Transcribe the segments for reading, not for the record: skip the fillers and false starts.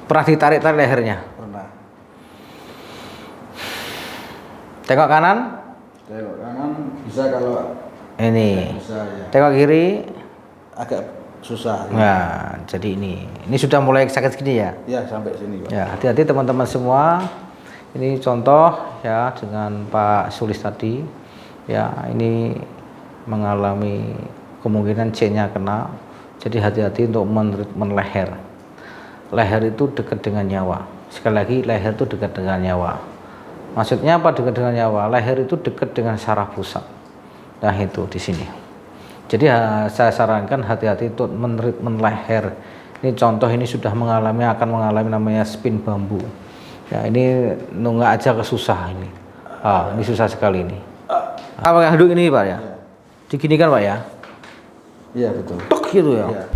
Pernah ditarik-tarik lehernya? Pernah. Tengok kanan? Tengok kanan bisa, kalau Ini. bisa ya. Tengok kiri? Agak susah. Nah, jadi ini sudah mulai sakit gini ya? Ya, sampai sini Pak. Ya, hati-hati teman-teman semua. Ini contoh ya dengan Pak Sulis tadi. Ya, ini mengalami kemungkinan C-nya kena. Jadi hati-hati untuk men leher. Leher itu dekat dengan nyawa. Sekali lagi, leher itu dekat dengan nyawa. Maksudnya apa dekat dengan nyawa? Leher itu dekat dengan saraf pusat. Nah, itu di sini. Jadi saya sarankan hati-hati untuk men leher. Ini contoh, ini sudah akan mengalami namanya spin bambu. Ya, ini nunggak aja kesusah ini. Ini susah sekali ini. Apakah duduk ini Pak ya? Diginikan Pak ya? Iya betul. Tok gitu ya. Ya.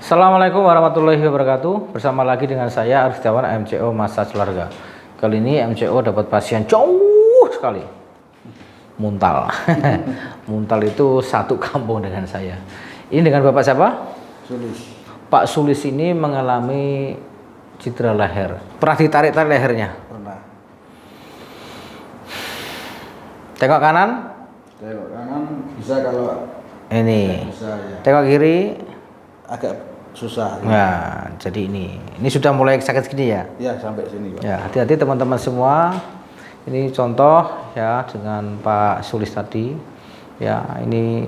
Assalamualaikum warahmatullahi wabarakatuh. Bersama lagi dengan saya Arif Setiawan, MCO Massage Keluarga. Kali ini MCO dapat pasien jauh sekali, Muntal. Muntal itu satu kampung dengan saya. Ini dengan Bapak siapa? Sulis. Pak Sulis ini mengalami cedera leher. Pernah ditarik-tarik lehernya? Pernah. Tengok kanan? Tengok kanan bisa, kalau Ini. bisa ya. Tengok kiri? Agak susah. Nah, jadi ini sudah mulai sakit gini ya? Ya, sampai sini Pak. Ya, hati-hati teman-teman semua. Ini contoh ya dengan Pak Sulis tadi. Ya, ini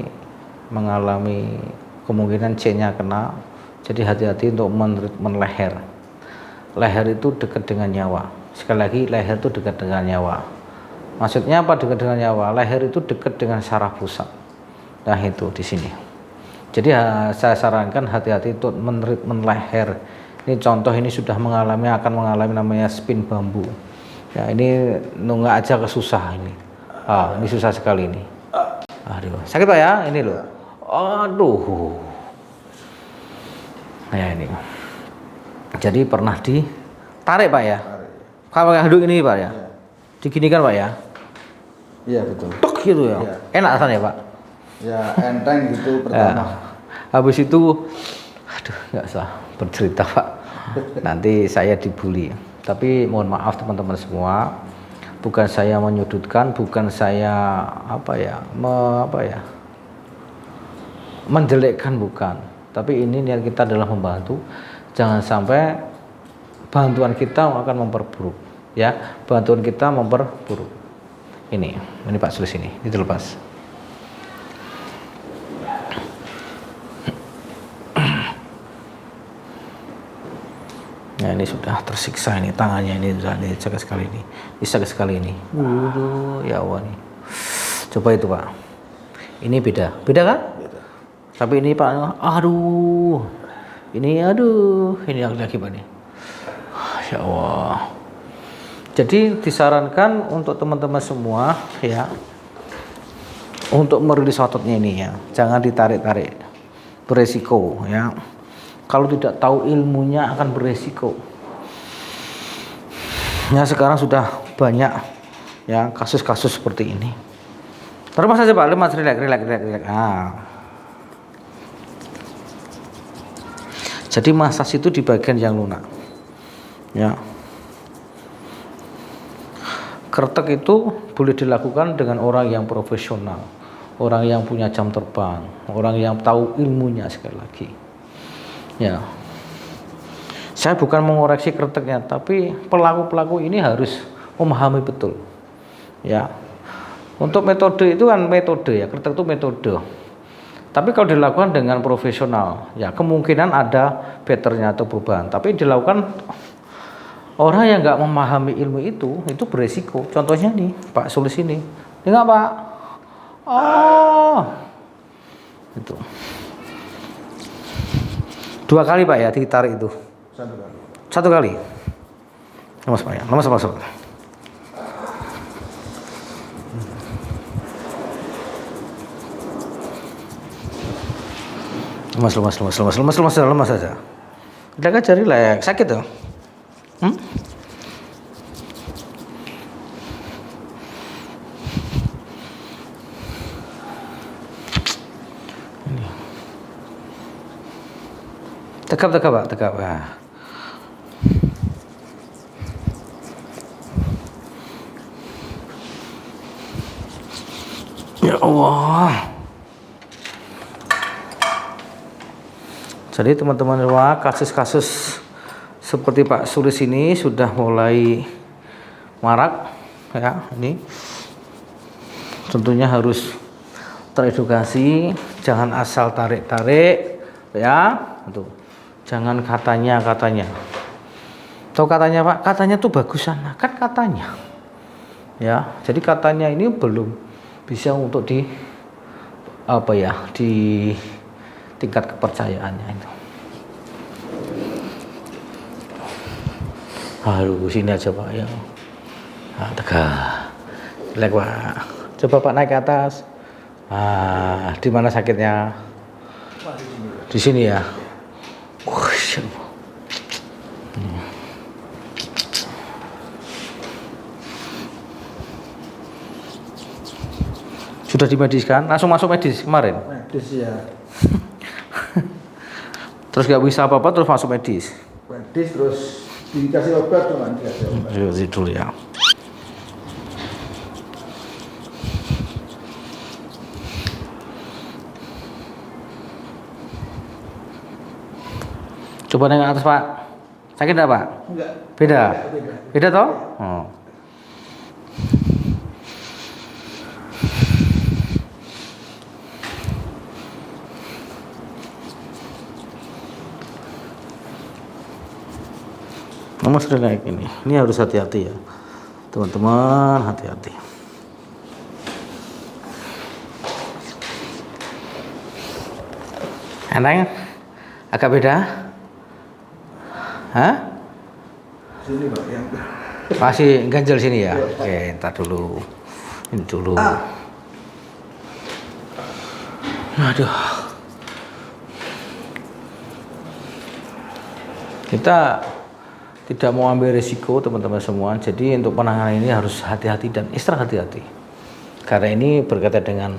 mengalami kemungkinan C-nya kena. Jadi hati-hati untuk men leher. Leher itu dekat dengan nyawa. Sekali lagi, leher itu dekat dengan nyawa. Maksudnya apa dekat dengan nyawa? Leher itu dekat dengan saraf pusat. Nah, itu di sini. Jadi saya sarankan hati-hati untuk men leher. Ini contoh, ini sudah akan mengalami namanya spin bambu. Ya, ini nunggak aja kesusah ini. Ini susah sekali ini. Aduh, sakit Pak ya? Ini loh. Aduh. Ya ini. Jadi pernah ditarik Pak ya? Kalau duduk ini Pak ya? Diginikan Pak ya? Iya betul. Tok gitu ya? Enak rasanya Pak? Ya, enteng gitu pertama. Habis itu, aduh, nggak usah bercerita Pak. Nanti saya dibully. Tapi mohon maaf teman-teman semua. Bukan saya menyudutkan, bukan saya menjelekkan, bukan. Tapi ini niat kita adalah membantu. Jangan sampai bantuan kita akan memperburuk. Ya, bantuan kita memperburuk. Ini Pak Sulis ini dilepas. Ya, ini sudah tersiksa ini tangannya, ini sakit sekali ini. Ini sakit sekali ini. Ya Allah nih. Coba itu Pak. Ini beda kan? Beda. Tapi ini Pak, aduh. Ini lagi Pak nih. Ya Allah. Jadi disarankan untuk teman-teman semua ya, untuk merilis ototnya ini ya. Jangan ditarik-tarik. Beresiko ya. Kalau tidak tahu ilmunya akan beresiko. Ya, sekarang sudah banyak ya kasus-kasus seperti ini. Terus saja Pak, lemas, relax. Jadi massage itu di bagian yang lunak. Ya. Kretek itu boleh dilakukan dengan orang yang profesional, orang yang punya jam terbang, orang yang tahu ilmunya sekali lagi. Ya, saya bukan mengoreksi kreteknya, tapi pelaku-pelaku ini harus memahami betul. Ya, untuk metode itu kan metode ya, kretek itu metode. Tapi kalau dilakukan dengan profesional, ya kemungkinan ada betternya atau perubahan. Tapi dilakukan Orang yang nggak memahami ilmu itu beresiko. Contohnya nih, Pak Sulis ini. Dengar Pak? Oh, itu 2 kali Pak ya ditarik itu. 1 kali. 1 kali. Lemas Pak ya, lemas masuk. Lemas saja. Udah kan cari relax, sakit tuh. Tegap Pak, tegap. Nah. Ya Allah. Jadi teman-teman semua, kasus-kasus seperti Pak Sulis ini sudah mulai marak ya. Ini tentunya harus teredukasi, jangan asal tarik-tarik ya. Tuh. Jangan katanya. Tahu katanya Pak, katanya tuh bagusan, kan katanya. Ya, jadi katanya ini belum bisa untuk di tingkat kepercayaannya itu. Aduh, sini aja Pak ya. Nah, tegak. Relax Pak. Coba Pak naik ke atas. Di mana sakitnya? Di sini ya. Sudah dimediskan? Langsung masuk medis kemarin? Medis ya. Terus gak bisa apa-apa terus masuk medis? Medis terus dikasih obat tuh nanti dikasih obat. Yuk dulu ya. Coba nengok atas Pak. Sakit enggak Pak? Enggak. Beda? Beda. Beda toh? Oh. Nomor sudah naik ini. Ini harus hati-hati ya. Teman-teman, hati-hati. Enak? Agak beda? Hah? Sini Pak yang Masih ganjel sini ya? Oke, entar dulu. Ini dulu. Aduh. Kita tidak mau ambil risiko teman-teman semua. Jadi untuk penanganan ini harus hati-hati dan ekstra hati-hati. Karena ini berkaitan dengan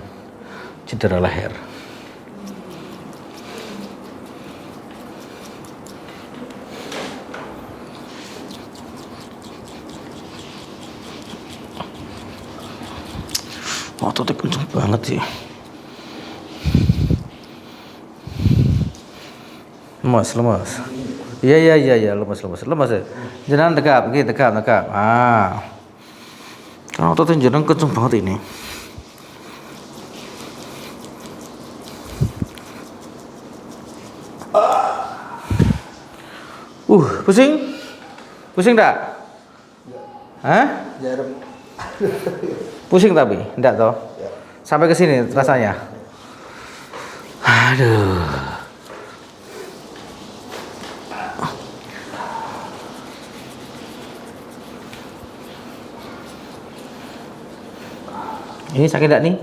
cedera leher. Ototnya kenceng banget sih. Lemas. Iya, lemas ya. Jangan tegap, gitu, tegap. Kalau ototnya jangan kenceng banget ini. Pusing? Pusing enggak? Hah? jarum. Pusing tapi enggak toh? Ya. Sampai ke sini rasanya. Aduh. Ini sakit enggak nih?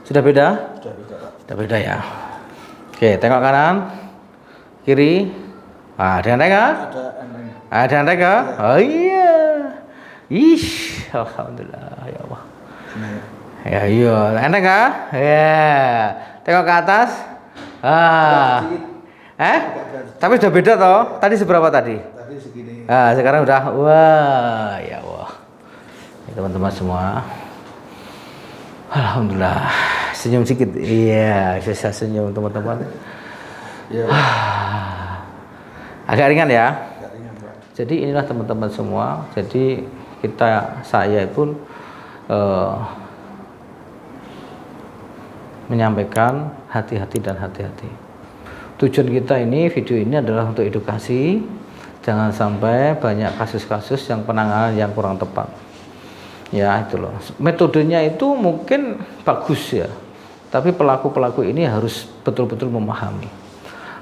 Sudah beda? Sudah beda Pak. Sudah beda ya. Oke, tengok kanan, kiri. Ada yang tengok? Ada ending. Ada yang tengok? Oh iya. Ish, alhamdulillah ya Allah. Sini ya. Ya iya, enak kah? Ya. Tengok ke atas. Tapi sudah beda toh. Tadi seberapa tadi? Tadi segini. Sekarang udah wah, ya Allah. Ya, teman-teman semua. Alhamdulillah. Senyum sedikit. Iya, bisa senyum teman-teman. Iya. Agak ringan ya. Agak ringan Pak. Jadi inilah teman-teman semua. Jadi saya pun menyampaikan hati-hati dan hati-hati. Tujuan kita ini video ini adalah untuk edukasi, Jangan sampai banyak kasus-kasus yang penanganan yang kurang tepat. Ya, itu loh. Metodenya itu mungkin bagus ya. Tapi pelaku-pelaku ini harus betul-betul memahami.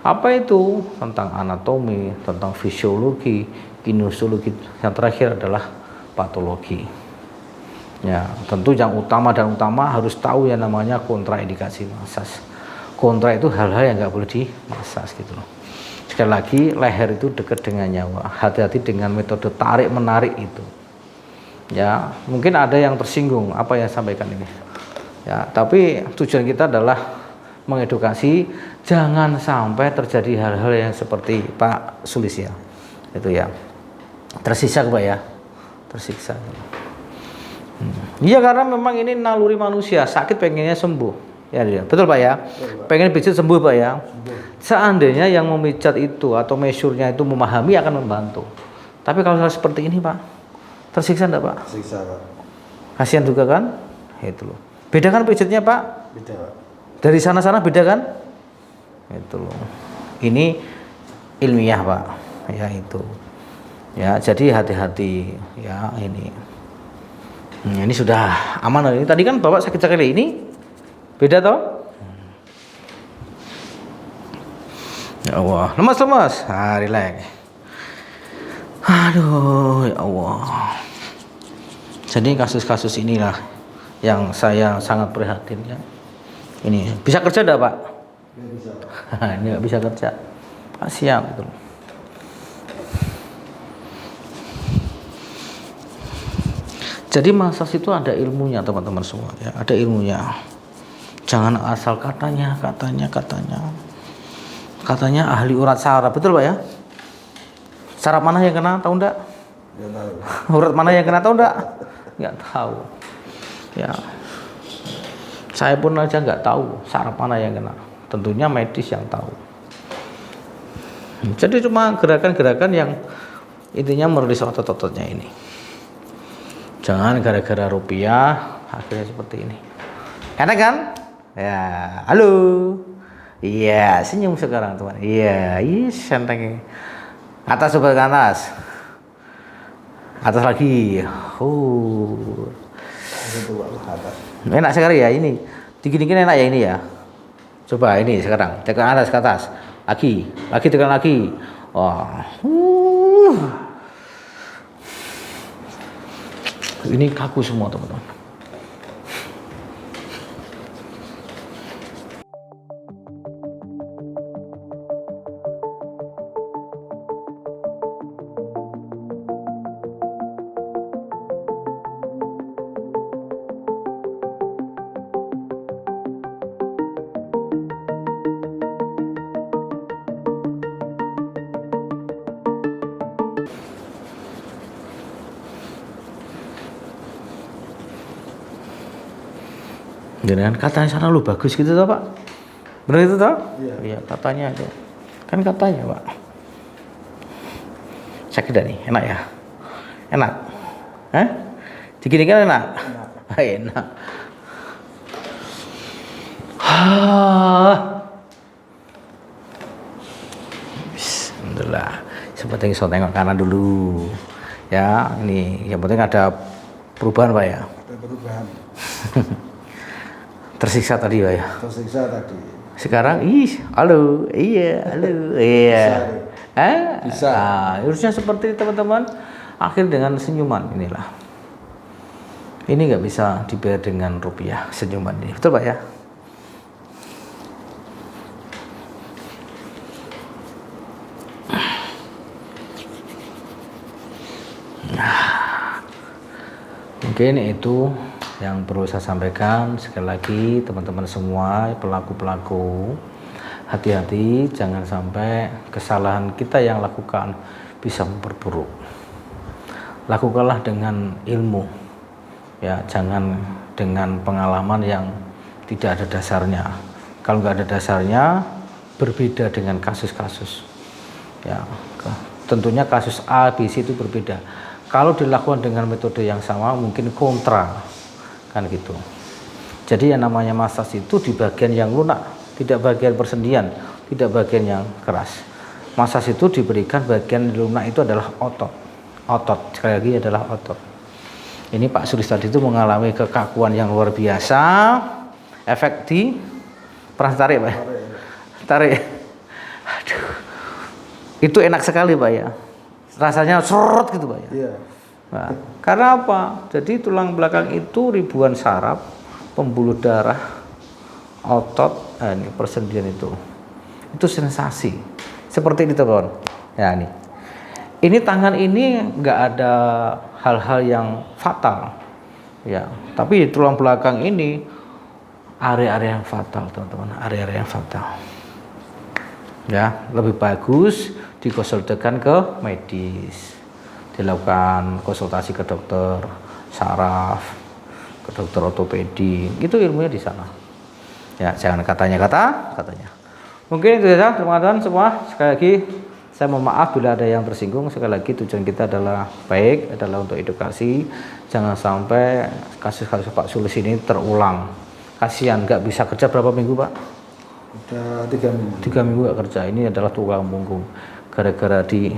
Apa itu? Tentang anatomi, tentang fisiologi, kinesiologi. Yang terakhir adalah patologi. Ya, tentu yang utama dan utama harus tahu yang namanya kontraindikasi masas. Kontra itu hal-hal yang nggak boleh dimasas gitu loh. Sekali lagi, leher itu dekat dengan nyawa. Hati-hati dengan metode tarik menarik itu. Ya, mungkin ada yang tersinggung apa yang saya sampaikan ini. Ya, tapi tujuan kita adalah mengedukasi, jangan sampai terjadi hal-hal yang seperti Pak Sulis ya. Itu ya. Tersiksa Pak ya. Tersiksa. Iya, karena memang ini naluri manusia, sakit pengennya sembuh. Ya, betul Pak ya. Pengen pijat sembuh Pak ya. Seandainya yang memijat itu atau mesurnya itu memahami akan membantu. Tapi kalau seperti ini Pak, tersiksa enggak Pak? Tersiksa Pak. Kasihan juga kan? Itu loh. Beda kan pijatnya Pak? Beda Pak. Dari sana-sana beda kan? Itu loh. Ini ilmiah Pak. Ya itu. Ya, jadi hati-hati ya ini. Ini sudah aman ini. Tadi kan Bapak sakit sekali ini. Beda toh? Ya Allah, lemas-lemas. Relax. Aduh, ya Allah. Jadi kasus-kasus inilah yang saya sangat prihatin ya. Ini bisa kerja enggak Pak? Nggak bisa Pak. Ini nggak bisa kerja. Kasihan gitu. Jadi masas itu ada ilmunya teman-teman semua ya, ada ilmunya. Jangan asal katanya ahli urat saraf, betul Pak ya? Saraf mana yang kena tahu enggak? Nggak tahu. Urat mana yang kena tahu enggak? Nggak tahu. Ya. Saya pun aja nggak tahu saraf mana yang kena. Tentunya medis yang tahu. Jadi cuma gerakan-gerakan yang intinya menulis otot-ototnya ini. Jangan gara-gara rupiah akhirnya seperti ini. Enak kan? Ya, halo. Iya, senyum sekarang teman. Iya, santai. Atas coba ke atas. Atas lagi. Itu Pak atas. Enak sekali ya ini. Dingin-dingin enak ya ini ya. Coba ini sekarang tekan atas ke atas. Lagi tekan lagi. Wah. Ini kaku semua teman-teman. Dengan katanya sana lu bagus gitu toh Pak, benar itu toh? Iya katanya itu, kan katanya Pak. Sakit dah nih, enak ya? Enak? Digini kan enak? Enak. Alhamdulillah. Seperti saya tengok kanan dulu. Ya, ini yang penting ada perubahan Pak ya. Ada perubahan. Tersiksa tadi Pak ya. Tersiksa tadi. Sekarang halo. Iya. Bisa. Harusnya seperti teman-teman. Akhir dengan senyuman inilah. Ini nggak bisa dibayar dengan rupiah, senyuman ini. Betul Pak ya? Mungkin itu yang perlu saya sampaikan. Sekali lagi teman-teman semua, pelaku-pelaku, hati-hati jangan sampai kesalahan kita yang lakukan bisa memperburuk. Lakukanlah dengan ilmu ya, jangan dengan pengalaman yang tidak ada dasarnya. Kalau nggak ada dasarnya, berbeda dengan kasus-kasus ya, tentunya kasus A, B, C itu berbeda. Kalau dilakukan dengan metode yang sama mungkin kontra kan gitu. Jadi yang namanya masas itu di bagian yang lunak, tidak bagian persendian, tidak bagian yang keras. Masas itu diberikan bagian lunak itu adalah otot, sekali lagi adalah otot. Ini Pak Sulis tadi itu mengalami kekakuan yang luar biasa. Efek di pernah tarik Pak? Tarik. Aduh, itu enak sekali Pak ya. Rasanya serot gitu Pak ya. Iya. Nah, karena apa? Jadi tulang belakang itu ribuan saraf, pembuluh darah, otot, ini persendian itu sensasi. Seperti itu kawan. Ya ini tangan ini nggak ada hal-hal yang fatal, ya. Tapi di tulang belakang ini area-area yang fatal teman-teman, area-area yang fatal. Ya, lebih bagus dikonsultasikan ke medis, dilakukan konsultasi ke dokter saraf, ke dokter ortopedi, itu ilmunya di sana. Ya, jangan katanya. Mungkin itu saja teman-teman semua. Sekali lagi saya mohon maaf bila ada yang tersinggung. Sekali lagi tujuan kita adalah baik, adalah untuk edukasi. Jangan sampai kasus-kasus Pak Sulis ini terulang. Kasihan nggak bisa kerja berapa minggu Pak? Udah 3 minggu. 3 minggu nggak kerja. Ini adalah tulang punggung gara-gara di.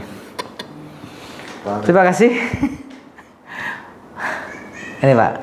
Terima kasih. Ini Pak.